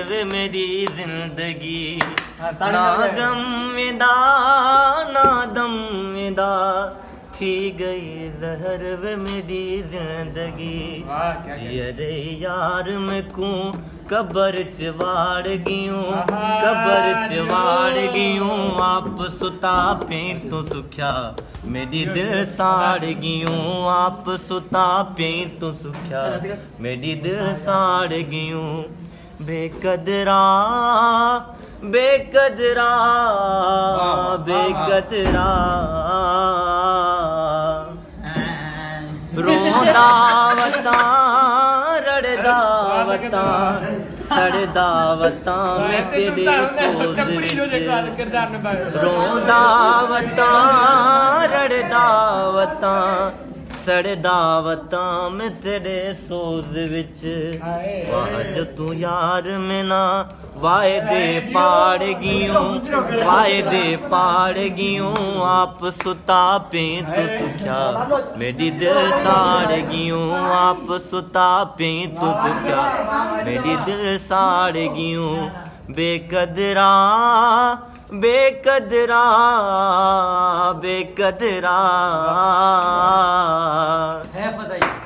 वे मेरी जिंदगी ना गम विदा ना दम विदा थी गई जहर वे मेरी जिंदगी जियरे यार में को कबर चवाड़ गियूं कबर चवाड़ गियूं आप सुता पे तो सुख्या मेरी दिल साड़ गियूं आप सुता पे तो सुख्या मेरी दिल साड़ गियूं बेकदरा बेकदरा बेकदरा रोंदा वता रड़दा वता सड़दा वता मैं तेरे सोज विच रोंदा वता रड़दा वता सड़दा वता मैं तेरे सोज विच वाज तू यार में ना वायदे पाड़ गियूं वायदे पाड़ गियूं आप सुता पे तो सुख्या मेरी दिल साड़ गियूं आप सुता पे तो सुख्या मेरी दिल साड़ गियूं बेकदरा बेकदरा बेकदरा है फदाई।